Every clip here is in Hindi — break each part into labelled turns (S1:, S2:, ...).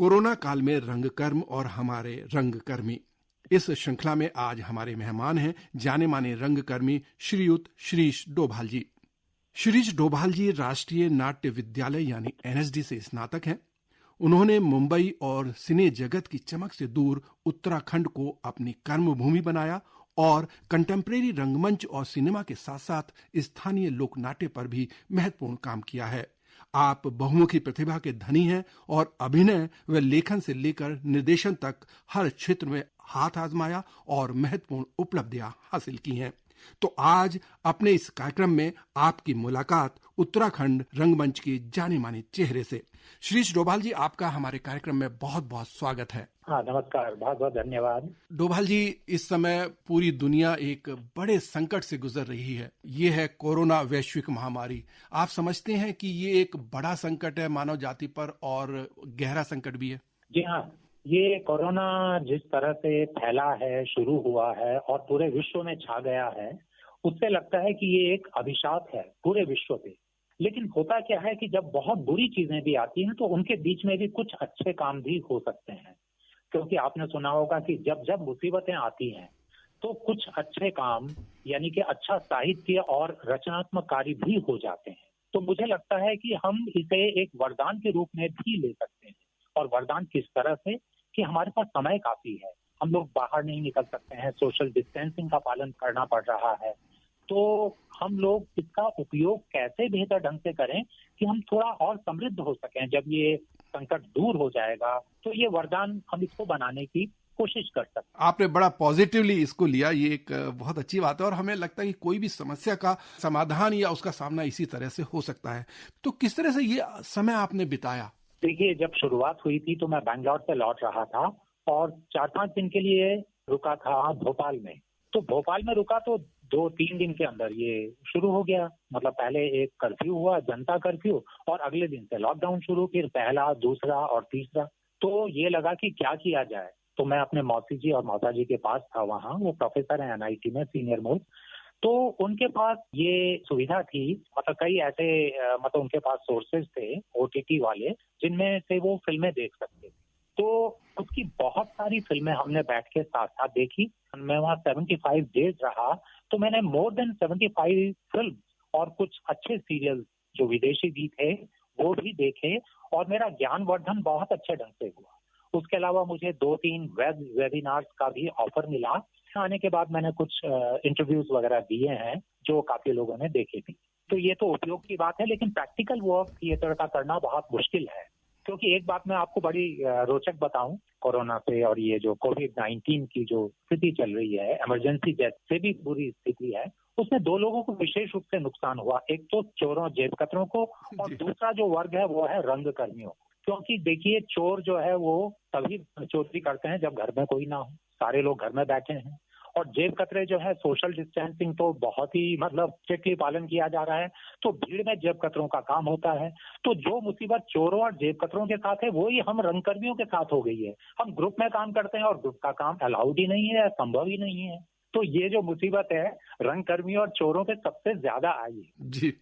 S1: कोरोना काल में रंगकर्म और हमारे रंगकर्मी, इस श्रृंखला में आज हमारे मेहमान हैं जाने माने रंगकर्मी श्रीयुत श्रीश डोभाल जी। श्रीश डोभाल जी राष्ट्रीय नाट्य विद्यालय यानी एनएसडी से स्नातक हैं। उन्होंने मुंबई और सिने जगत की चमक से दूर उत्तराखंड को अपनी कर्मभूमि बनाया और कंटेम्प्रेरी रंगमंच और सिनेमा के साथ साथ स्थानीय लोकनाट्य पर भी महत्वपूर्ण काम किया है। आप बहुमुखी प्रतिभा के धनी हैं और अभिनय व लेखन से लेकर निर्देशन तक हर क्षेत्र में हाथ आजमाया और महत्वपूर्ण उपलब्धियां हासिल की हैं। तो आज अपने इस कार्यक्रम में आपकी मुलाकात उत्तराखंड रंगमंच के जाने माने चेहरे से। श्रीश डोभाल जी, आपका हमारे कार्यक्रम में बहुत बहुत स्वागत है।
S2: हाँ, नमस्कार, बहुत बहुत धन्यवाद।
S1: डोभाल जी, इस समय पूरी दुनिया एक बड़े संकट से गुजर रही है। ये है कोरोना वैश्विक महामारी। आप समझते हैं कि ये एक बड़ा संकट है मानव जाति पर और गहरा संकट भी है?
S2: जी हाँ, ये कोरोना जिस तरह से फैला है, शुरू हुआ है और पूरे विश्व में छा गया है, उससे लगता है कि ये एक अभिशाप है पूरे विश्व पे। लेकिन होता क्या है कि जब बहुत बुरी चीजें भी आती हैं तो उनके बीच में भी कुछ अच्छे काम भी हो सकते हैं। क्योंकि आपने सुना होगा कि जब जब मुसीबतें आती हैं तो कुछ अच्छे काम यानी कि अच्छा साहित्य और रचनात्मक कार्य भी हो जाते हैं। तो मुझे लगता है कि हम इसे एक वरदान के रूप में भी ले सकते हैं। और वरदान किस तरह से कि हमारे पास समय काफी है, हम लोग बाहर नहीं निकल सकते हैं, सोशल डिस्टेंसिंग का पालन करना पड़ रहा है। तो हम लोग इसका उपयोग कैसे बेहतर ढंग से करें कि हम थोड़ा और समृद्ध हो सकें। जब ये संकट दूर हो जाएगा तो ये वरदान हम इसको बनाने की कोशिश कर सकते हैं।
S1: आपने बड़ा पॉजिटिवली इसको लिया, ये एक बहुत अच्छी बात है और हमें लगता है कि कोई भी समस्या का समाधान या उसका सामना इसी तरह से हो सकता है। तो किस तरह से ये समय आपने बिताया?
S2: देखिए, जब शुरुआत हुई थी तो मैं बैंगलोर से लौट रहा था और 4-5 दिन के लिए रुका था भोपाल में। तो भोपाल में रुका तो 2-3 दिन के अंदर ये शुरू हो गया। मतलब पहले एक कर्फ्यू हुआ, जनता कर्फ्यू, और अगले दिन से लॉकडाउन शुरू, फिर पहला, दूसरा और तीसरा। तो ये लगा कि क्या किया जाए। तो मैं अपने मौसी जी और मौसा जी के पास था वहाँ, वो प्रोफेसर हैं एनआईटी में, सीनियर मोस्ट। तो उनके पास ये सुविधा थी, मतलब कई ऐसे मतलब उनके पास सोर्सेज थे ओटीटी वाले जिनमें से वो फिल्में देख सकते थे। तो उसकी बहुत सारी फिल्में हमने बैठ के साथ साथ देखी। मैं वहाँ 75 डेज रहा तो मैंने मोर देन 75 फिल्म और कुछ अच्छे सीरियल जो विदेशी भी थे वो भी देखे और मेरा ज्ञानवर्धन बहुत अच्छे ढंग से हुआ। उसके अलावा मुझे 2-3 वेबिनार्स का भी ऑफर मिला। आने के बाद मैंने कुछ इंटरव्यूज वगैरह दिए हैं जो काफी लोगों ने देखे भी। तो ये तो उपयोग की बात है, लेकिन प्रैक्टिकल वर्क थिएटर का करना बहुत मुश्किल है। क्योंकि एक बात मैं आपको बड़ी रोचक बताऊं, कोरोना से और ये जो कोविड-19 की जो स्थिति चल रही है, इमरजेंसी जैसे भी बुरी स्थिति है, उसमें 2 लोगों को विशेष रूप से नुकसान हुआ। एक तो चोरों जेबकतरों को और दूसरा जो वर्ग है वो है रंगकर्मियों। क्योंकि देखिए, चोर जो है वो तभी चोरी करते हैं जब घर में कोई ना हो, सारे लोग घर में बैठे हैं। और जेब कतरे जो है, सोशल डिस्टेंसिंग तो बहुत ही मतलब स्ट्रिक्टली पालन किया जा रहा है, तो भीड़ में जेब कतरों का काम होता है। तो जो मुसीबत चोरों और जेब कतरों के साथ है वही हम रंगकर्मियों के साथ हो गई है। हम ग्रुप में काम करते हैं और ग्रुप का काम अलाउड ही नहीं है, संभव ही नहीं है। तो ये जो मुसीबत है रंगकर्मियों और चोरों पे सबसे ज्यादा आई है।
S1: जी,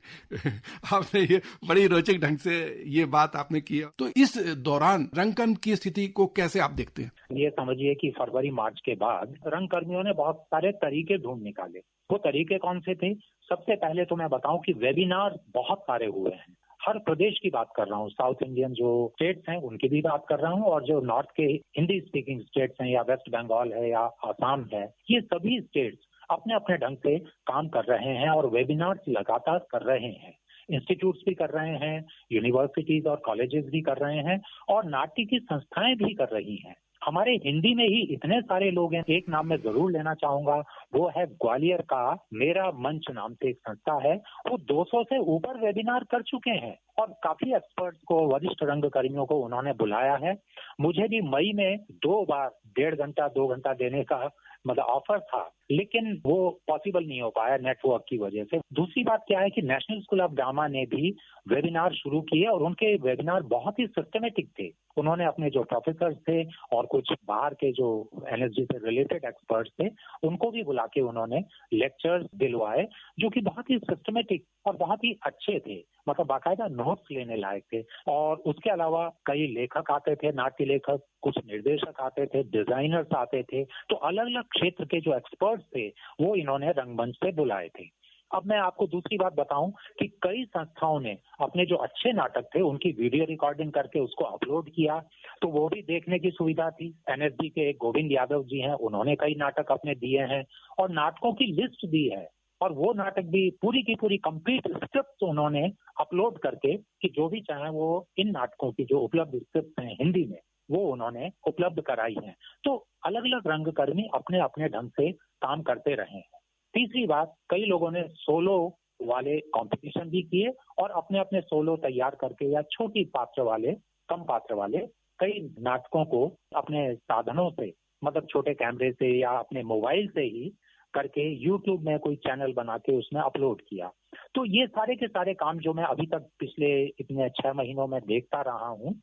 S1: आपने ये बड़ी रोचक ढंग से ये बात आपने की। तो इस दौरान रंगकर्म की स्थिति को कैसे आप देखते हैं?
S2: ये समझिए कि फरवरी मार्च के बाद रंगकर्मियों ने बहुत सारे तरीके ढूंढ निकाले। वो तरीके कौन से थे? सबसे पहले तो मैं बताऊं कि वेबिनार बहुत सारे हुए हैं। हर प्रदेश की बात कर रहा हूँ, साउथ इंडियन जो स्टेट्स हैं उनकी भी बात कर रहा हूँ और जो नॉर्थ के हिंदी स्पीकिंग स्टेट्स हैं या वेस्ट बंगाल है या आसाम है, ये सभी स्टेट्स अपने अपने ढंग से काम कर रहे हैं और वेबिनार्स लगातार कर रहे हैं। इंस्टीट्यूट्स भी कर रहे हैं, यूनिवर्सिटीज और कॉलेजेस भी कर रहे हैं और नाट्य की संस्थाएं भी कर रही हैं। हमारे हिंदी में ही इतने सारे लोग हैं, एक नाम मैं जरूर लेना चाहूंगा, वो है ग्वालियर का मेरा मंच नाम से एक संस्था है। वो 200 से ऊपर वेबिनार कर चुके हैं और काफी एक्सपर्ट्स को, वरिष्ठ रंगकर्मियों को उन्होंने बुलाया है। मुझे भी मई में 2 बार 1.5 घंटा 2 घंटा देने का मतलब ऑफर था, लेकिन वो पॉसिबल नहीं हो पाया नेटवर्क की वजह से। दूसरी बात क्या है कि नेशनल स्कूल ऑफ ड्रामा ने भी वेबिनार शुरू किए और उनके वेबिनार बहुत ही सिस्टमेटिक थे। उन्होंने अपने जो प्रोफेसर थे और कुछ बाहर के जो एनएसजी से रिलेटेड एक्सपर्ट्स थे, उनको भी बुला के उन्होंने लेक्चर्स दिलवाए, जो कि बहुत ही सिस्टमेटिक और बहुत ही अच्छे थे, मतलब बाकायदा नोट्स लेने लायक थे। और उसके अलावा कई लेखक आते थे, नाट्य लेखक, कुछ निर्देशक आते थे, डिजाइनर्स आते थे, तो अलग अलग क्षेत्र के जो एक्सपर्ट्स थे वो इन्होंने रंगमंच पे बुलाए थे। अब मैं आपको दूसरी बात बताऊं कि कई संस्थाओं ने अपने जो अच्छे नाटक थे उनकी वीडियो रिकॉर्डिंग करके उसको अपलोड किया, तो वो भी देखने की सुविधा थी। एनएसडी के एक गोविंद यादव जी हैं, उन्होंने कई नाटक अपने दिए हैं और नाटकों की लिस्ट दी है, और वो नाटक भी पूरी की पूरी कंप्लीट स्क्रिप्ट उन्होंने अपलोड करके कि जो भी चाहे वो इन नाटकों की जो उपलब्ध स्क्रिप्ट हैं हिंदी में वो उन्होंने उपलब्ध कराई हैं। तो अलग अलग रंगकर्मी अपने अपने ढंग से काम करते रहे हैं। तीसरी बात, कई लोगों ने सोलो वाले कंपटीशन भी किए और अपने अपने सोलो तैयार करके या छोटी पात्र वाले, कम पात्र वाले कई नाटकों को अपने साधनों से, मतलब छोटे कैमरे से या अपने मोबाइल से ही करके यूट्यूब में कोई चैनल बना के उसमें अपलोड किया। तो ये सारे के सारे काम जो मैं अभी तक पिछले इतने 6 महीनों में देखता रहा हूँ,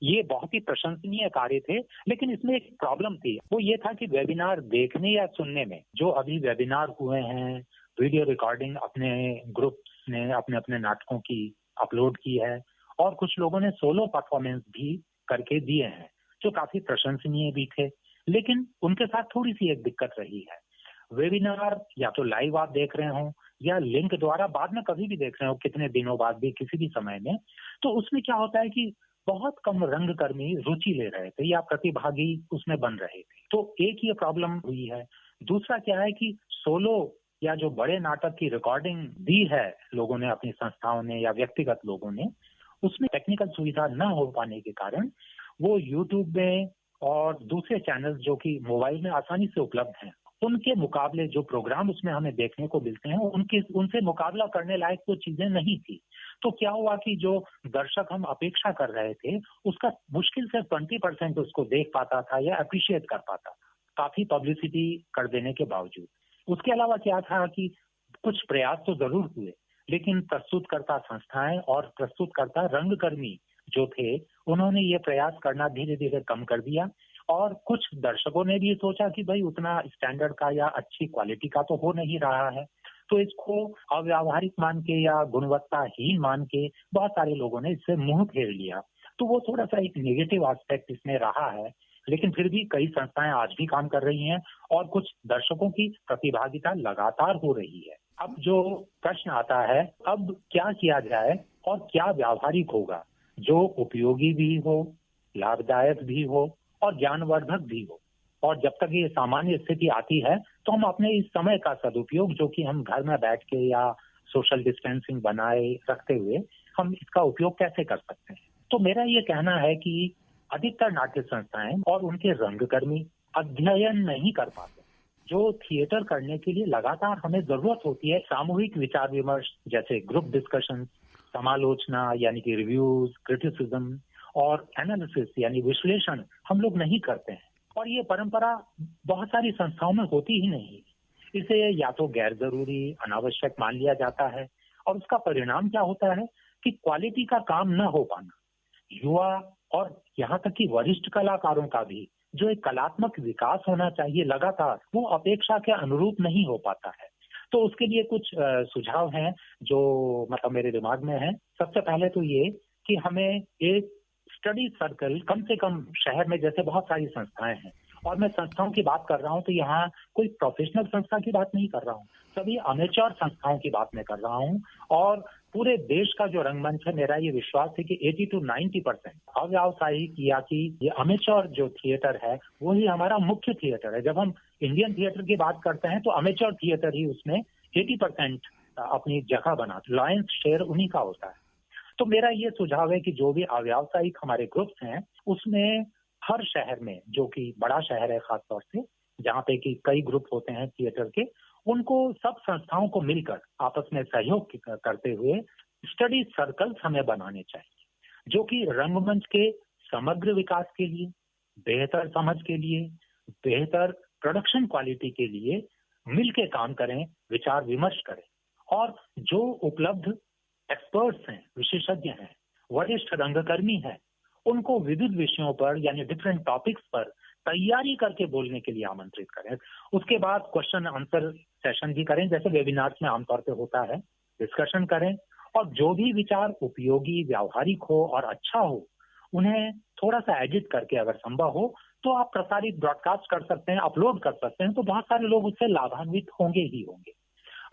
S2: ये बहुत ही प्रशंसनीय कार्य थे। लेकिन इसमें एक प्रॉब्लम थी, वो ये था कि वेबिनार देखने या सुनने में, जो अभी वेबिनार हुए हैं, वीडियो रिकॉर्डिंग अपने ग्रुप ने अपने अपने नाटकों की अपलोड की है और कुछ लोगों ने सोलो परफॉर्मेंस भी करके दिए हैं जो काफी प्रशंसनीय भी थे। लेकिन उनके साथ थोड़ी सी एक दिक्कत रही है, वेबिनार या तो लाइव आप देख रहे हो या लिंक द्वारा बाद में कभी भी देख रहे हो, कितने दिनों बाद भी किसी भी समय में, तो उसमें क्या होता है कि बहुत कम रंगकर्मी रुचि ले रहे थे या प्रतिभागी उसमें बन रहे थे। तो एक ये प्रॉब्लम हुई है। दूसरा क्या है कि सोलो या जो बड़े नाटक की रिकॉर्डिंग दी है लोगों ने, अपनी संस्थाओं ने या व्यक्तिगत लोगों ने, उसमें टेक्निकल सुविधा न हो पाने के कारण वो यूट्यूब में और दूसरे चैनल जो कि मोबाइल में आसानी से उपलब्ध हैं, उनके मुकाबले जो प्रोग्राम उसमें हमें देखने को मिलते हैं उनसे मुकाबला करने लायक वो चीजें नहीं थी। तो क्या हुआ कि जो दर्शक हम अपेक्षा कर रहे थे उसका मुश्किल से 20% उसको देख पाता था या अप्रिशिएट कर पाता था, काफी पब्लिसिटी कर देने के बावजूद। उसके अलावा क्या था कि कुछ प्रयास तो जरूर हुए, लेकिन प्रस्तुतकर्ता संस्थाएं और प्रस्तुतकर्ता रंगकर्मी जो थे उन्होंने ये प्रयास करना धीरे धीरे कम कर दिया। और कुछ दर्शकों ने भी सोचा कि भाई उतना स्टैंडर्ड का या अच्छी क्वालिटी का तो हो नहीं रहा है, तो इसको अव्यावहारिक मान के या गुणवत्ताहीन मान के बहुत सारे लोगों ने इससे मुंह फेर लिया। तो वो थोड़ा सा एक नेगेटिव एस्पेक्ट इसमें रहा है। लेकिन फिर भी कई संस्थाएं आज भी काम कर रही हैं और कुछ दर्शकों की प्रतिभागिता लगातार हो रही है। अब जो प्रश्न आता है, अब क्या किया जाए और क्या व्यावहारिक होगा जो उपयोगी भी हो, लाभदायक भी हो और ज्ञानवर्धक भी हो। और जब तक ये सामान्य स्थिति आती है तो हम अपने इस समय का सदुपयोग, जो कि हम घर में बैठ के या सोशल डिस्टेंसिंग बनाए रखते हुए हम इसका उपयोग कैसे कर सकते हैं। तो मेरा ये कहना है कि अधिकतर नाट्य संस्थाएं और उनके रंगकर्मी अध्ययन नहीं कर पाते। जो थिएटर करने के लिए लगातार हमें जरूरत होती है सामूहिक विचार विमर्श, जैसे ग्रुप डिस्कशन, समालोचना यानी कि रिव्यूज, क्रिटिसिज्म और एनालिसिस यानी विश्लेषण हम लोग नहीं करते हैं। और ये परंपरा बहुत सारी संस्थाओं में होती ही नहीं। इसे या तो गैर जरूरी, अनावश्यक मान लिया जाता है और उसका परिणाम क्या होता है कि क्वालिटी का काम न हो पाना, युवा और यहाँ तक कि वरिष्ठ कलाकारों का भी जो एक कलात्मक विकास होना चाहिए लगातार, वो अपेक्षा के अनुरूप नहीं हो पाता है। तो उसके लिए कुछ सुझाव हैं जो मतलब मेरे दिमाग में है। सबसे पहले तो ये कि हमें एक स्टडी सर्कल कम से कम शहर में, जैसे बहुत सारी संस्थाएं हैं, और मैं संस्थाओं की बात कर रहा हूं तो यहाँ कोई प्रोफेशनल संस्था की बात नहीं कर रहा हूँ, सभी अमेच्योर संस्थाओं की बात मैं कर रहा हूँ। और पूरे देश का जो रंगमंच है, मेरा ये विश्वास है कि 80 to 90% अव्यावसायिक या कि ये अमेच्योर जो थिएटर है वही हमारा मुख्य थिएटर है। जब हम इंडियन थिएटर की बात करते हैं तो अमेच्योर थिएटर ही उसमें 80% अपनी जगह बनाते, लॉयंस शेयर उन्हीं का होता है। तो मेरा ये सुझाव है कि जो भी अव्यावसायिक हमारे ग्रुप्स हैं उसमें हर शहर में, जो कि बड़ा शहर है खासतौर से, जहाँ पे कि कई ग्रुप होते हैं थिएटर के, उनको सब संस्थाओं को मिलकर आपस में सहयोग करते हुए स्टडी सर्कल्स हमें बनाने चाहिए, जो कि रंगमंच के समग्र विकास के लिए, बेहतर समझ के लिए, बेहतर प्रोडक्शन क्वालिटी के लिए मिलके काम करें, विचार विमर्श करें और जो उपलब्ध एक्सपर्ट्स हैं, विशेषज्ञ हैं, वरिष्ठ रंगकर्मी हैं, उनको विविध विषयों पर यानी डिफरेंट टॉपिक्स पर तैयारी करके बोलने के लिए आमंत्रित करें। उसके बाद क्वेश्चन आंसर सेशन भी करें, जैसे वेबिनार्स में आमतौर पे होता है, डिस्कशन करें और जो भी विचार उपयोगी, व्यावहारिक हो और अच्छा हो, उन्हें थोड़ा सा एडिट करके अगर संभव हो तो आप प्रसारित ब्रॉडकास्ट कर सकते हैं, अपलोड कर सकते हैं, तो बहुत सारे लोग उससे लाभान्वित होंगे ही होंगे।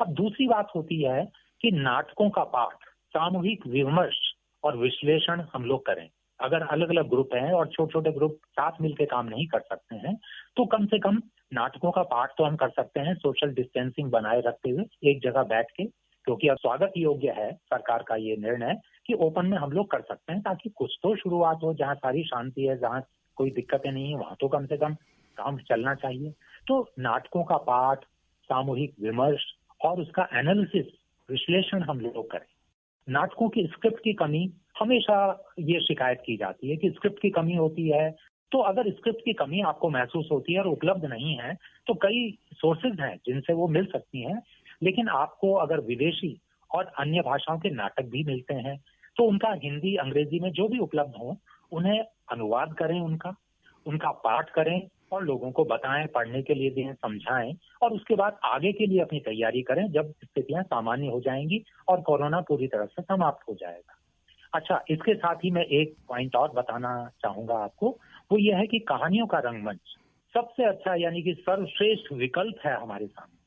S2: अब दूसरी बात होती है कि नाटकों का पाठ, सामूहिक विमर्श और विश्लेषण हम लोग करें। अगर अलग अलग ग्रुप हैं और छोटे छोटे ग्रुप साथ मिलकर काम नहीं कर सकते हैं तो कम से कम नाटकों का पाठ तो हम कर सकते हैं, सोशल डिस्टेंसिंग बनाए रखते हुए एक जगह बैठ के, क्योंकि अब स्वागत योग्य है सरकार का ये निर्णय कि ओपन में हम लोग कर सकते हैं, ताकि कुछ तो शुरुआत हो। जहाँ सारी शांति है, जहाँ कोई दिक्कतें नहीं है, वहां तो कम से कम काम चलना चाहिए। तो नाटकों का पाठ, सामूहिक विमर्श और उसका एनालिसिस, विश्लेषण हम लोग करें। नाटकों की स्क्रिप्ट की कमी, हमेशा ये शिकायत की जाती है कि स्क्रिप्ट की कमी होती है। तो अगर स्क्रिप्ट की कमी आपको महसूस होती है और उपलब्ध नहीं है तो कई सोर्सेज हैं जिनसे वो मिल सकती हैं, लेकिन आपको अगर विदेशी और अन्य भाषाओं के नाटक भी मिलते हैं तो उनका हिंदी, अंग्रेजी में जो भी उपलब्ध हो उन्हें अनुवाद करें, उनका पाठ करें और लोगों को बताएं, पढ़ने के लिए दें, समझाएं और उसके बाद आगे के लिए अपनी तैयारी करें जब स्थितियां सामान्य हो जाएंगी और कोरोना पूरी तरह से समाप्त हो जाएगा। अच्छा, इसके साथ ही मैं एक पॉइंट और बताना चाहूंगा आपको, वो ये है कि कहानियों का रंगमंच सबसे अच्छा यानी कि सर्वश्रेष्ठ विकल्प है हमारे सामने।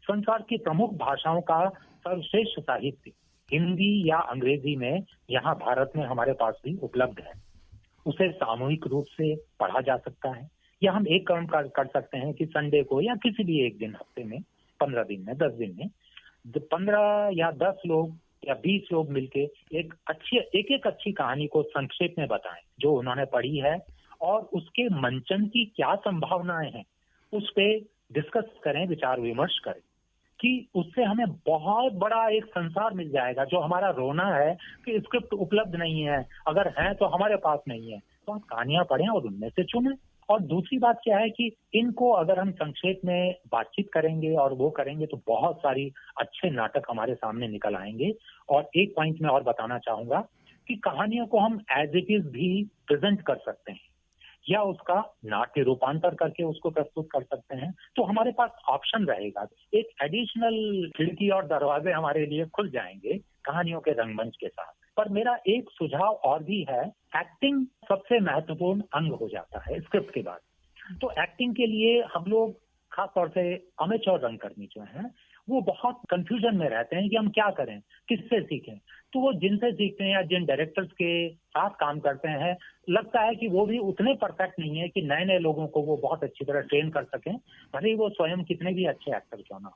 S2: संसार की प्रमुख भाषाओं का सर्वश्रेष्ठ साहित्य हिंदी या अंग्रेजी में यहाँ भारत में हमारे पास भी उपलब्ध है। उसे सामूहिक रूप से पढ़ा जा सकता है या हम एक काम कर सकते हैं कि संडे को या किसी भी एक दिन, हफ्ते में, 15 दिन में, 10 दिन में 15 या 10 लोग या 20 लोग मिलके एक अच्छी कहानी को संक्षेप में बताएं जो उन्होंने पढ़ी है और उसके मंचन की क्या संभावनाएं हैं, उस पे डिस्कस करें, विचार विमर्श करें कि उससे हमें बहुत बड़ा एक संसार मिल जाएगा। जो हमारा रोना है कि स्क्रिप्ट उपलब्ध नहीं है, अगर है तो हमारे पास नहीं है, तो आप कहानियां पढ़ें और उनमें से चुनें। और दूसरी बात क्या है कि इनको अगर हम संक्षेप में बातचीत करेंगे और वो करेंगे तो बहुत सारी अच्छे नाटक हमारे सामने निकल आएंगे। और एक पॉइंट मैं और बताना चाहूंगा कि कहानियों को हम एज इट इज भी प्रेजेंट कर सकते हैं या उसका नाट्य रूपांतर करके उसको प्रस्तुत कर सकते हैं, तो हमारे पास ऑप्शन रहेगा। एक एडिशनल खिड़की और दरवाजे हमारे लिए खुल जाएंगे कहानियों के रंगमंच के साथ। पर मेरा एक सुझाव और भी है, एक्टिंग सबसे महत्वपूर्ण अंग हो जाता है स्क्रिप्ट के बाद। तो एक्टिंग के लिए हम लोग खासतौर से अमेच्योर रंगकर्मी जो हैं वो बहुत कंफ्यूजन में रहते हैं कि हम क्या करें, किससे सीखें। तो वो जिनसे सीखते हैं या जिन डायरेक्टर्स के साथ काम करते हैं, लगता है कि वो भी उतने परफेक्ट नहीं है कि नए नए लोगों को वो बहुत अच्छी तरह ट्रेन कर सकें, भले ही वो स्वयं कितने भी अच्छे एक्टर क्यों ना।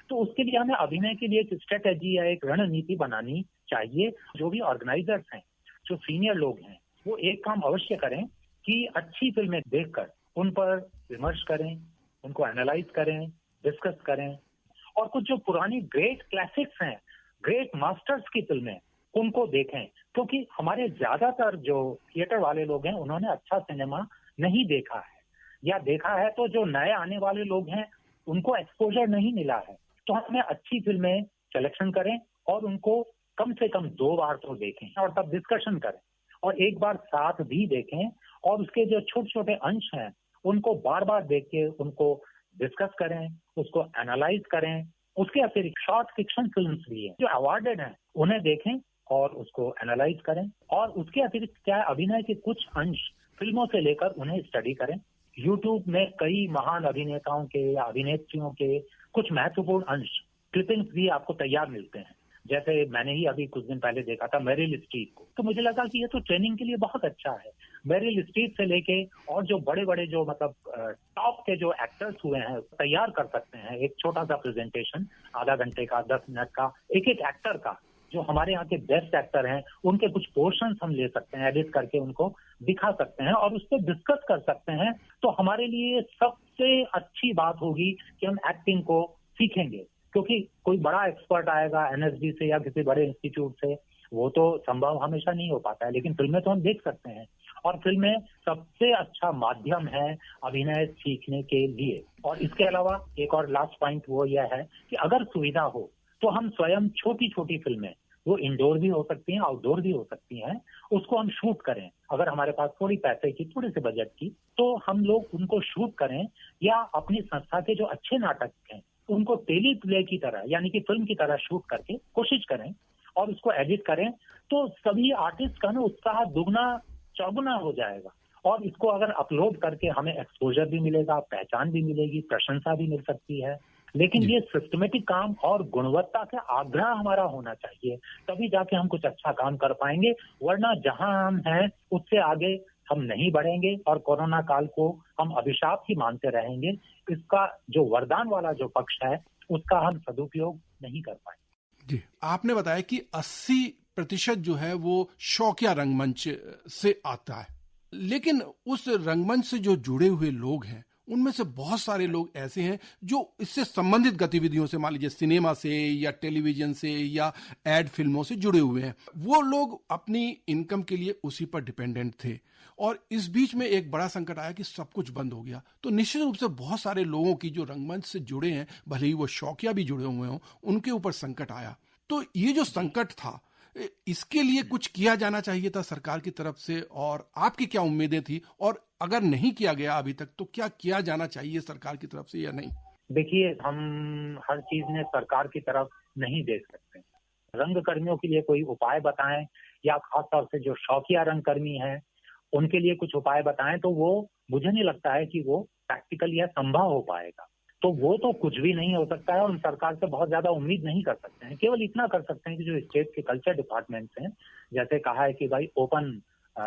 S2: तो उसके लिए हमें अभिनय के लिए एक स्ट्रेटेजी या एक रणनीति बनानी चाहिए। जो भी ऑर्गेनाइजर्स हैं, जो सीनियर लोग हैं, वो एक काम अवश्य करें कि अच्छी फिल्में देखकर उन पर विमर्श करें, उनको एनालाइज करें, डिस्कस करें और कुछ जो पुरानी ग्रेट क्लासिक्स हैं, ग्रेट मास्टर्स की फिल्में, उनको देखें। क्योंकि हमारे ज्यादातर जो थिएटर वाले लोग हैं उन्होंने अच्छा सिनेमा नहीं देखा है, या देखा है तो जो नए आने वाले लोग हैं उनको एक्सपोजर नहीं मिला है। तो हमें अच्छी फिल्में सिलेक्शन करें और उनको कम से कम 2 बार तो देखें और तब डिस्कशन करें, और एक बार साथ भी देखें और उसके जो छोटे छोटे अंश हैं उनको बार बार देख के उनको डिस्कस करें, उसको एनालाइज करें। उसके अतिरिक्त शॉर्ट फिक्शन फिल्म्स भी हैं जो अवार्डेड हैं, उन्हें देखें और उसको एनालाइज करें। और उसके अतिरिक्त क्या है, अभिनय के कुछ अंश फिल्मों से लेकर उन्हें स्टडी करें। यूट्यूब में कई महान अभिनेताओं के या अभिनेत्रियों के कुछ महत्वपूर्ण अंश, क्लिपिंग्स भी आपको तैयार मिलते हैं। जैसे मैंने ही अभी कुछ दिन पहले देखा था मेरिल स्ट्रीप को, तो मुझे लगा कि ये तो ट्रेनिंग के लिए बहुत अच्छा है। मेरिल स्ट्रीप से लेके और जो बड़े बड़े जो मतलब टॉप के जो एक्टर्स हुए हैं तैयार कर सकते हैं एक छोटा सा प्रेजेंटेशन, आधा घंटे का, 10 मिनट का, एक एक एक्टर का। जो हमारे यहाँ के बेस्ट एक्टर हैं उनके कुछ पोर्शंस हम ले सकते हैं, एडिट करके उनको दिखा सकते हैं और उस पर डिस्कस कर सकते हैं। तो हमारे लिए सबसे अच्छी बात होगी कि हम एक्टिंग को सीखेंगे, क्योंकि कोई बड़ा एक्सपर्ट आएगा एनएसडी से या किसी बड़े इंस्टीट्यूट से, वो तो संभव हमेशा नहीं हो पाता है, लेकिन फिल्में तो हम देख सकते हैं। और फिल्में सबसे अच्छा माध्यम है अभिनय सीखने के लिए। और इसके अलावा एक और लास्ट पॉइंट वो यह है कि अगर सुविधा हो तो हम स्वयं छोटी छोटी फिल्में, वो इंडोर भी हो सकती हैं, आउटडोर भी हो सकती हैं, उसको हम शूट करें। अगर हमारे पास थोड़ी पैसे की, थोड़े से बजट की, तो हम लोग उनको शूट करें, या अपनी संस्था के जो अच्छे नाटक हैं उनको टेली प्ले की तरह, यानी कि फिल्म की तरह शूट करके कोशिश करें और उसको एडिट करें, तो सभी आर्टिस्ट का ना उत्साह दुगना चौगुना हो जाएगा। और इसको अगर अपलोड करके हमें एक्सपोजर भी मिलेगा, पहचान भी मिलेगी, प्रशंसा भी मिल सकती है। लेकिन ये सिस्टमेटिक काम और गुणवत्ता का आग्रह हमारा होना चाहिए, तभी जाके हम कुछ अच्छा काम कर पाएंगे। वरना जहां हम हैं उससे आगे हम नहीं बढ़ेंगे और कोरोना काल को हम अभिशाप ही मानते रहेंगे। इसका जो वरदान वाला जो पक्ष है उसका हम सदुपयोग नहीं कर पाएंगे।
S1: जी, आपने बताया कि 80% जो है वो शौकिया रंगमंच से आता है, लेकिन उस रंगमंच से जो जुड़े हुए लोग हैं उनमें से बहुत सारे लोग ऐसे हैं जो इससे संबंधित गतिविधियों से, मान लीजिए सिनेमा से या टेलीविजन से या एड फिल्मों से जुड़े हुए हैं। वो लोग अपनी इनकम के लिए उसी पर डिपेंडेंट थे और इस बीच में एक बड़ा संकट आया कि सब कुछ बंद हो गया। तो निश्चित रूप से बहुत सारे लोगों की जो रंगमंच से जुड़े हैं, भले ही वो शौकिया भी जुड़े हुए हों, उनके ऊपर संकट आया। तो ये जो संकट था, इसके लिए कुछ किया जाना चाहिए था सरकार की तरफ से, और आपकी क्या उम्मीदें थी, और अगर नहीं किया गया अभी तक तो क्या किया जाना चाहिए सरकार की तरफ से या नहीं?
S2: देखिए, हम हर चीज में सरकार की तरफ नहीं देख सकते। रंगकर्मियों के लिए कोई उपाय बताएं, या खासतौर से जो शौकिया रंगकर्मी हैं उनके लिए कुछ उपाय बताएं, तो वो मुझे नहीं लगता है कि वो प्रैक्टिकल या संभव हो पाएगा। तो वो तो कुछ भी नहीं हो सकता है और हम सरकार से बहुत ज्यादा उम्मीद नहीं कर सकते हैं। केवल इतना कर सकते हैं कि जो स्टेट के कल्चर डिपार्टमेंट्स हैं, जैसे कहा है कि भाई ओपन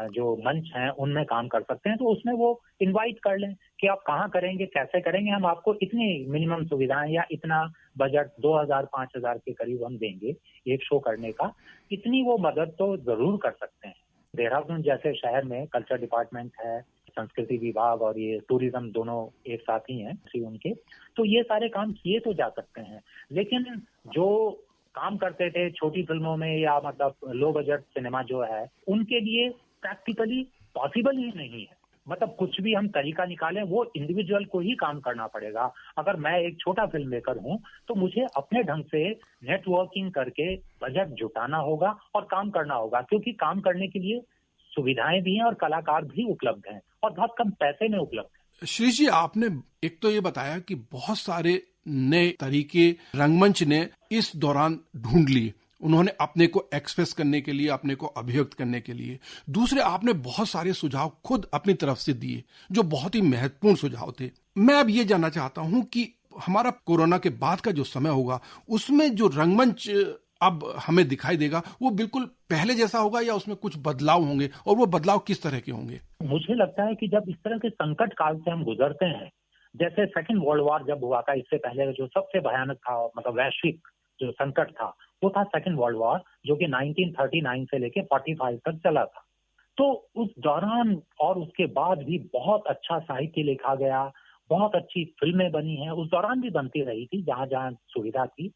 S2: जो मंच हैं उनमें काम कर सकते हैं, तो उसमें वो इनवाइट कर लें कि आप कहाँ करेंगे, कैसे करेंगे, हम आपको इतनी मिनिमम सुविधाएं या इतना बजट 2000-5000 के करीब हम देंगे एक शो करने का। इतनी वो मदद तो जरूर कर सकते हैं। देहरादून जैसे शहर में कल्चर डिपार्टमेंट है, संस्कृति विभाग और ये टूरिज्म दोनों एक साथ ही हैं उनके, तो ये सारे काम किए तो जा सकते हैं। लेकिन जो काम करते थे छोटी फिल्मों में या मतलब लो बजट सिनेमा जो है, उनके लिए प्रैक्टिकली पॉसिबल ही नहीं है। मतलब कुछ भी हम तरीका निकालें, वो इंडिविजुअल को ही काम करना पड़ेगा। अगर मैं एक छोटा फिल्म मेकर हूं तो मुझे अपने ढंग से नेटवर्किंग करके बजट जुटाना होगा और काम करना होगा, क्योंकि काम करने के लिए सुविधाएं भी हैं और कलाकार भी उपलब्ध हैं और बहुत कम पैसे में उपलब्ध हैं।
S1: श्री जी, आपने एक तो ये बताया कि बहुत सारे नए तरीके रंगमंच ने इस दौरान ढूंढ लिए, उन्होंने अपने को एक्सप्रेस करने के लिए, अपने को अभिव्यक्त करने के लिए। दूसरे, आपने बहुत सारे सुझाव खुद अपनी तरफ से दिए जो बहुत ही महत्वपूर्ण सुझाव थे। मैं अब ये जानना चाहता हूं कि हमारा कोरोना के बाद का जो समय होगा उसमें जो रंगमंच अब हमें दिखाई देगा वो बिल्कुल पहले जैसा होगा या उसमें कुछ बदलाव होंगे, और वो बदलाव किस तरह के होंगे?
S2: मुझे लगता है कि जब इस तरह के संकट काल से हम गुजरते हैं, जैसे सेकेंड वर्ल्ड वॉर जब हुआ था, इससे पहले जो सबसे भयानक था, मतलब वैश्विक जो संकट था, वो था सेकेंड वर्ल्ड वॉर, जो कि 1939 से लेके 45 तक चला था। तो उस दौरान और उसके बाद भी बहुत अच्छा साहित्य लिखा गया, बहुत अच्छी फिल्में बनी हैं, उस दौरान भी बनती रही थी जहां जहां सुविधा थी।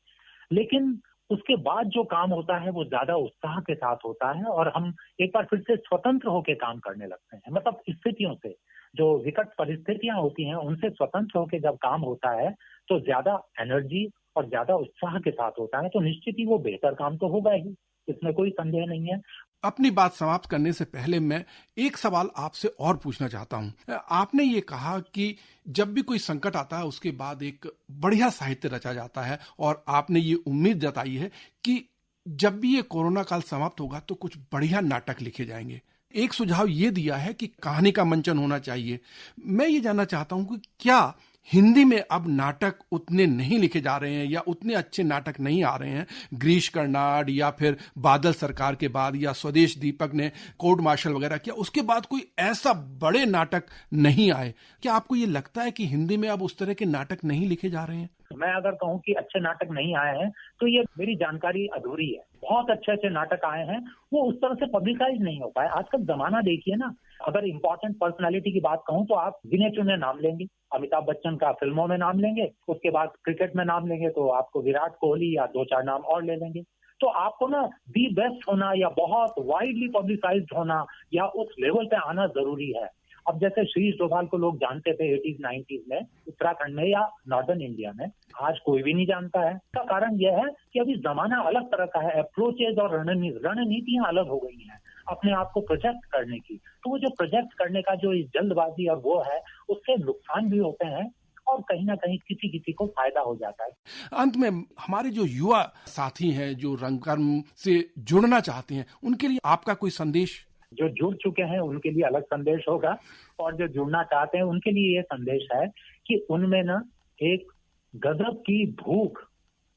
S2: लेकिन उसके बाद जो काम होता है वो ज्यादा उत्साह के साथ होता है और हम एक बार फिर से स्वतंत्र होकर काम करने लगते हैं। मतलब स्थितियों से, जो विकट परिस्थितियां होती हैं उनसे स्वतंत्र होकर जब काम होता है तो ज्यादा एनर्जी और ज्यादा उत्साह के साथ होता है, तो निश्चित ही वो बेहतर काम तो होगा ही, इसमें कोई संदेह नहीं है।
S1: अपनी बात समाप्त करने से पहले मैं एक सवाल आपसे और पूछना चाहता हूं। आपने ये कहा कि जब भी कोई संकट आता है उसके बाद एक बढ़िया साहित्य रचा जाता है, और आपने ये उम्मीद जताई है कि जब भी ये कोरोना काल समाप्त होगा तो कुछ बढ़िया नाटक लिखे जाएंगे। एक सुझाव ये दिया है कि कहानी का मंचन होना चाहिए। मैं ये जानना चाहता हूं कि क्या हिंदी में अब नाटक उतने नहीं लिखे जा रहे हैं या उतने अच्छे नाटक नहीं आ रहे हैं? ग्रीश कर्नाड या फिर बादल सरकार के बाद, या स्वदेश दीपक ने कोर्ट मार्शल वगैरह किया, उसके बाद कोई ऐसा बड़े नाटक नहीं आए। क्या आपको ये लगता है कि हिंदी में अब उस तरह के नाटक नहीं लिखे जा रहे हैं?
S2: मैं अगर कहूं कि अच्छे नाटक नहीं आए हैं तो ये मेरी जानकारी अधूरी है। बहुत अच्छे अच्छे नाटक आए हैं, वो उस तरह से पब्लिसाइज नहीं हो पाए। आजकल जमाना देखिए ना, अगर इम्पोर्टेंट पर्सनालिटी की बात कहूं तो आप गिने चुने नाम लेंगे। अमिताभ बच्चन का फिल्मों में नाम लेंगे, उसके बाद क्रिकेट में नाम लेंगे तो आपको विराट कोहली या 2-4 नाम और ले लेंगे। तो आपको ना दी बेस्ट होना या बहुत वाइडली पब्लिसाइज्ड होना या उस लेवल पे आना जरूरी है। अब जैसे शीश डोभाल को लोग जानते थे 80s 90s में उत्तराखंड में या नॉर्दर्न इंडिया में, आज कोई भी नहीं जानता है। इसका कारण यह है कि अभी जमाना अलग तरह का है, अप्रोचेज और रणनीतियां अलग हो गई हैं अपने आप को प्रोजेक्ट करने की। तो वो जो प्रोजेक्ट करने का जो जल्दबाजी और वो है, उससे नुकसान भी होते हैं और कहीं ना कहीं किसी किसी को फायदा हो जाता है।
S1: अंत में हमारे जो युवा साथी हैं जो रंगकर्म से जुड़ना चाहते हैं, उनके लिए आपका कोई संदेश?
S2: जो जुड़ चुके हैं उनके लिए अलग संदेश होगा और जो जुड़ना चाहते हैं उनके लिए ये संदेश है कि उनमें ना एक गजब की भूख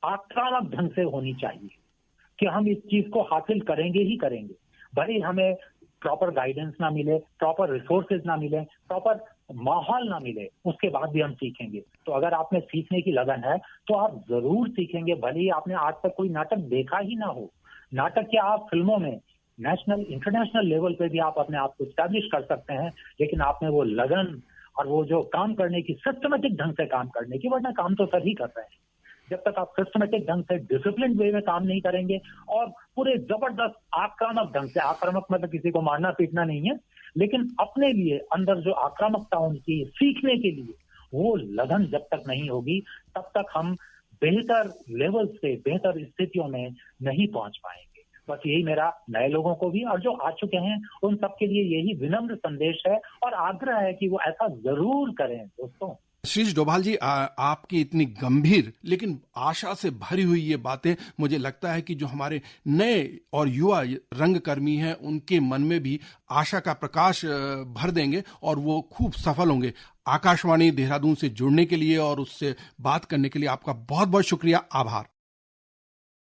S2: आक्रामक ढंग से होनी चाहिए कि हम इस चीज को हासिल करेंगे ही करेंगे। भले हमें प्रॉपर गाइडेंस ना मिले, प्रॉपर रिसोर्सेज ना मिले, प्रॉपर माहौल ना मिले, उसके बाद भी हम सीखेंगे। तो अगर आप में सीखने की लगन है तो आप जरूर सीखेंगे, भले ही आपने आज तक कोई नाटक देखा ही ना हो। नाटक क्या, आप फिल्मों में नेशनल इंटरनेशनल लेवल पे भी आप अपने आप को स्टैब्लिश कर सकते हैं, लेकिन आप में वो लगन और वो जो काम करने की, सिस्टमेटिक ढंग से काम करने की, वरना काम तो सभी कर रहे हैं। जब तक आप सिस्टमेटिक ढंग से डिसिप्लिन वे में काम नहीं करेंगे और पूरे जबरदस्त आक्रामक ढंग से, आक्रामक मतलब किसी को मारना पीटना नहीं है, लेकिन अपने लिए अंदर जो आक्रामकता उनकी सीखने के लिए वो लगन जब तक नहीं होगी, तब तक हम बेहतर लेवल से बेहतर स्थितियों में नहीं पहुंच पाएंगे। बस यही मेरा नए लोगों को भी और जो आ चुके हैं उन सबके लिए यही विनम्र संदेश है और आग्रह है कि वो ऐसा जरूर करें। दोस्तों,
S1: शीश डोभाल जी, आपकी इतनी गंभीर लेकिन आशा से भरी हुई ये बातें, मुझे लगता है कि जो हमारे नए और युवा रंगकर्मी हैं उनके मन में भी आशा का प्रकाश भर देंगे और वो खूब सफल होंगे। आकाशवाणी देहरादून से जुड़ने के लिए और उससे बात करने के लिए आपका बहुत बहुत शुक्रिया, आभार।